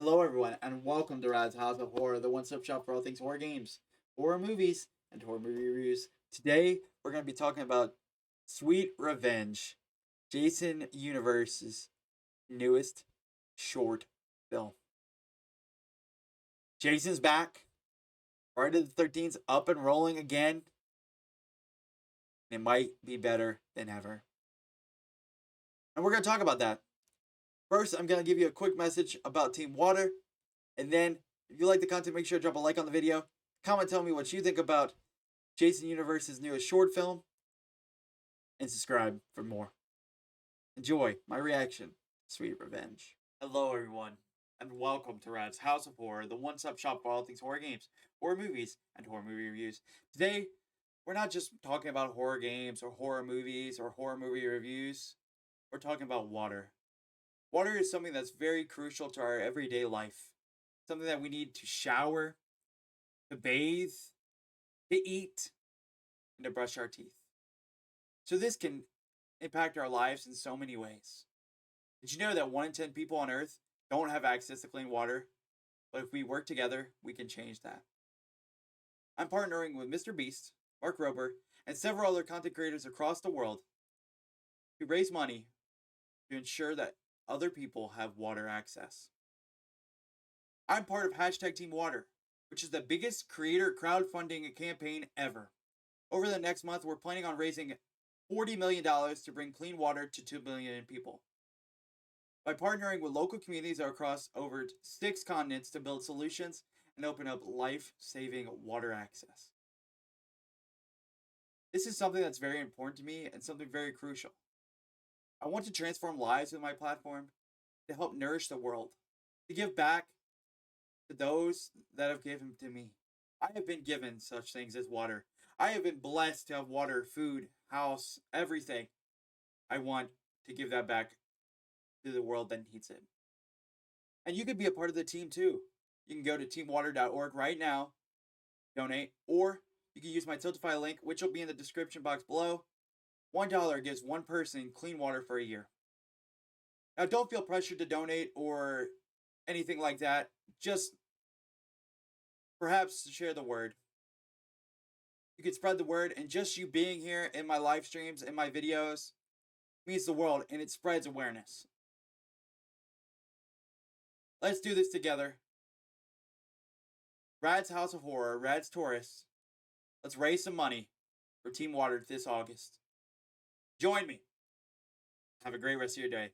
Hello, everyone, and welcome to Rad's House of Horror, the one-stop shop for all things horror games, horror movies, and horror movie reviews. Today, we're going to be talking about Sweet Revenge, Jason Universe's newest short film. Jason's back. Friday the 13th up and rolling again. It might be better than ever. And we're going to talk about that. First, I'm going to give you a quick message about Team Water. And then, if you like the content, make sure to drop a like on the video. Comment, tell me what you think about Jason Universe's newest short film, and subscribe for more. Enjoy my reaction, Sweet Revenge. Hello, everyone, and welcome to Rad's House of Horror, the one-stop shop for all things horror games, horror movies, and horror movie reviews. Today, we're not just talking about horror games or horror movies or horror movie reviews. We're talking about water. Water is something that's very crucial to our everyday life. Something that we need to shower, to bathe, to eat, and to brush our teeth. So this can impact our lives in so many ways. Did you know that 1 in 10 people on Earth don't have access to clean water? But if we work together, we can change that. I'm partnering with Mr. Beast, Mark Rober, and several other content creators across the world to raise money to ensure that other people have water access. I'm part of Hashtag Team Water, which is the biggest creator crowdfunding campaign ever. Over the next month, we're planning on raising $40 million to bring clean water to 2 million people. By partnering with local communities across over 6 continents to build solutions and open up life-saving water access. This is something that's very important to me and something very crucial. I want to transform lives with my platform, to help nourish the world, to give back to those that have given to me. I have been given such things as water. I have been blessed to have water, food, house, everything. I want to give that back to the world that needs it. And you could be a part of the team too. You can go to teamwater.org right now, donate, or you can use my Tiltify link, which will be in the description box below. $1 gives one person clean water for a year. Now, don't feel pressured to donate or anything like that. Just perhaps share the word. You can spread the word, and just you being here in my live streams, in my videos, means the world, and it spreads awareness. Let's do this together. Rad's House of Horror, Rad's Tourists. Let's raise some money for Team Water this August. Join me. Have a great rest of your day.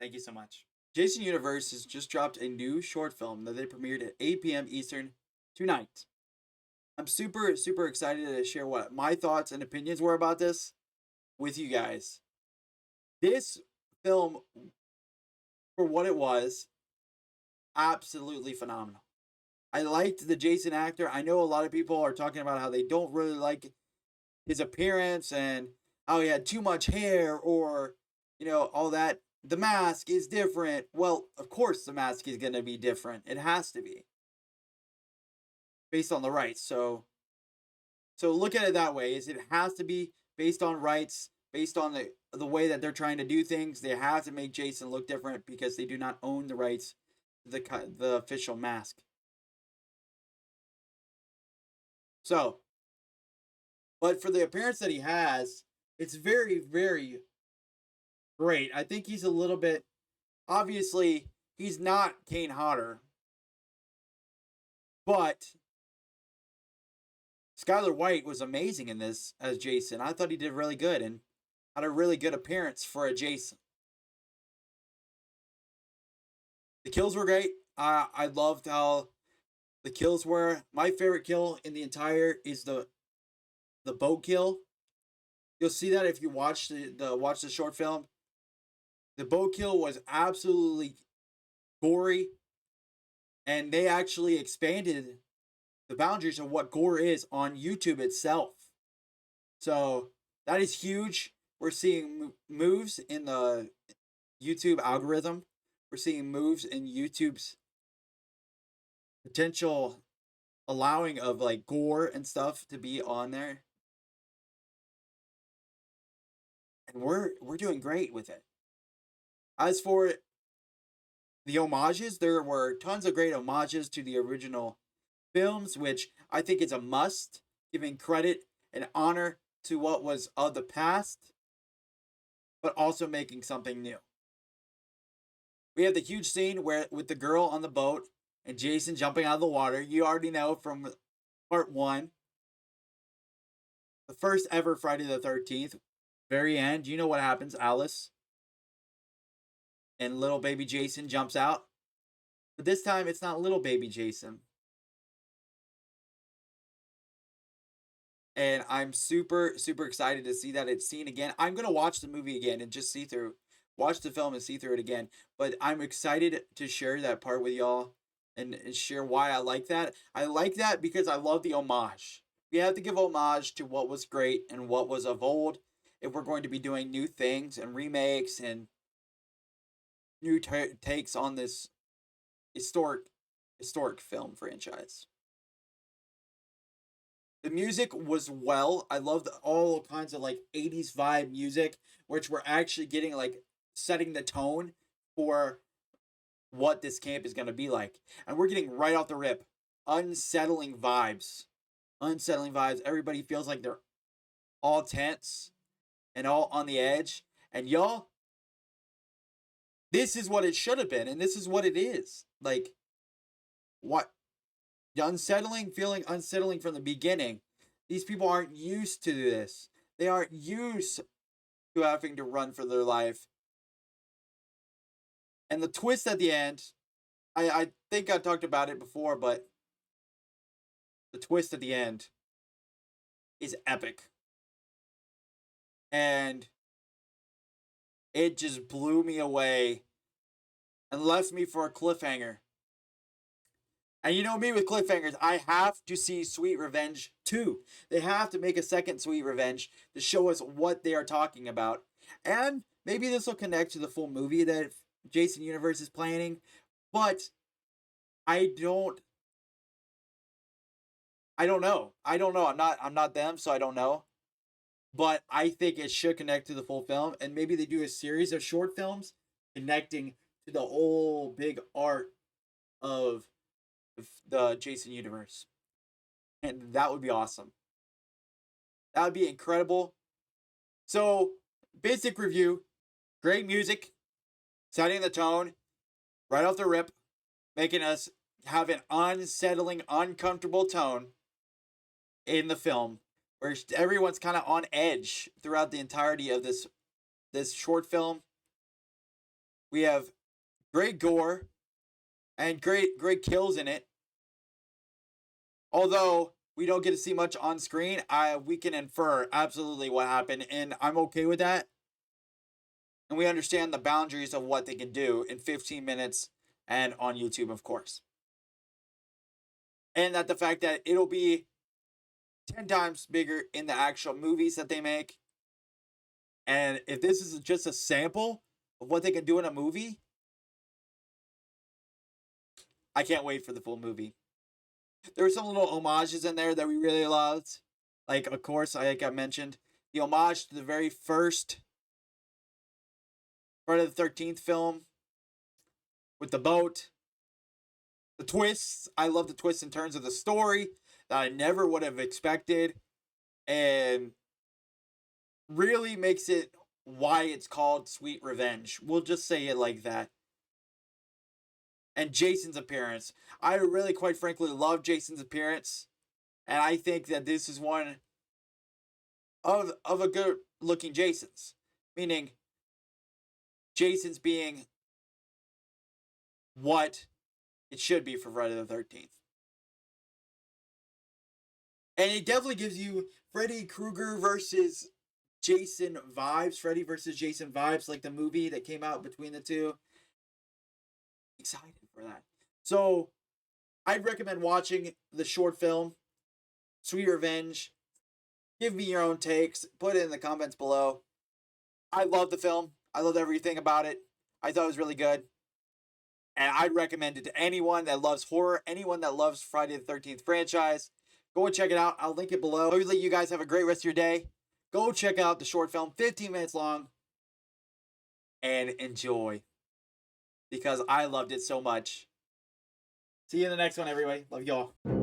Thank you so much. Jason Universe has just dropped a new short film that they premiered at 8 p.m. Eastern tonight. I'm super excited to share what my thoughts and opinions were about this with you guys. This film, for what it was, absolutely phenomenal. I liked the Jason actor. I know a lot of people are talking about how they don't really like his appearance and how he had too much hair or, all that. The mask is different. Well, of course the mask is going to be different. It has to be based on the rights. So look at it that way. Is it has to be based on rights, based on the way that they're trying to do things. They have to make Jason look different because they do not own the rights to the official mask. So, but for the appearance that he has, it's very great. I think he's a little bit, obviously he's not Kane Hodder, but Skylar White was amazing in this as Jason. I thought he did really good and had a really good appearance for a Jason. The kills were great. I loved how the kills were. My favorite kill in the entire is the boat kill. You'll see that if you watch the short film. The boat kill was absolutely gory, and they actually expanded the boundaries of what gore is on YouTube itself. So that is huge. We're seeing moves in the YouTube algorithm. We're seeing moves in YouTube's potential allowing of like gore and stuff to be on there. And we're doing great with it. As for The homages, there were tons of great homages to the original films, which I think is a must, giving credit and honor to what was of the past, but also making something new. We have the huge scene where with the girl on the boat and Jason jumping out of the water. You already know from part one, the first ever Friday the 13th, very end. You know what happens, Alice and little baby Jason jumps out. But this time it's not little baby Jason. And I'm super, super excited to see that it's seen again. I'm going to watch the movie again and just see through, watch the film and see through it again. But I'm excited to share that part with y'all and share why I like that. I like that because I love the homage. We have to give homage to what was great and what was of old if we're going to be doing new things and remakes and new takes on this historic film franchise. The music was well. I loved all kinds of like 80s vibe music, which we're actually getting like setting the tone for what this camp is going to be like. And we're getting right off the rip unsettling vibes. Unsettling vibes. Everybody feels like they're all tense and all on the edge. And y'all, this is what it should have been. And this is what it is. Like, what? The unsettling, feeling unsettling from the beginning. These people aren't used to this. They aren't used to having to run for their life. And the twist at the end, I think I talked about it before, but the twist at the end is epic. And it just blew me away and left me for a cliffhanger. And you know me with cliffhangers, I have to see Sweet Revenge 2. They have to make a second Sweet Revenge to show us what they are talking about. And maybe this will connect to the full movie that Jason Universe is planning. But I don't know. I don't know. I'm not them, so I don't know. But I think it should connect to the full film. And maybe they do a series of short films connecting to the whole big art of the Jason universe. And that would be awesome. That would be incredible. So, basic review, great music, setting the tone right off the rip, making us have an unsettling, uncomfortable tone in the film where everyone's kind of on edge throughout the entirety of this short film. We have great gore and great kills in it. Although we don't get to see much on screen, we can infer absolutely what happened, and I'm okay with that. And we understand the boundaries of what they can do in 15 minutes and on YouTube, of course. And that the fact that it'll be 10 times bigger in the actual movies that they make. And if this is just a sample of what they can do in a movie, I can't wait for the full movie. There were some little homages in there that we really loved. Like, of course, like I mentioned, the homage to the very first Friday the 13th film with the boat. The twists. I love the twists and turns of the story that I never would have expected. And really makes it why it's called Sweet Revenge. We'll just say it like that. And Jason's appearance. I really, quite frankly, love Jason's appearance. And I think that this is one of a good looking Jason's. Meaning, Jason's being what it should be for Friday the 13th. And it definitely gives you Freddy Krueger versus Jason vibes. Freddy versus Jason vibes, like the movie that came out between the two. Excited for that. So, I'd recommend watching the short film, Sweet Revenge. Give me your own takes. Put it in the comments below. I love the film. I loved everything about it. I thought it was really good. And I'd recommend it to anyone that loves horror, anyone that loves Friday the 13th franchise. Go and check it out. I'll link it below. Hopefully you guys have a great rest of your day. Go check out the short film, 15 minutes long, and enjoy. because I loved it so much. See you in the next one, everybody. Love y'all.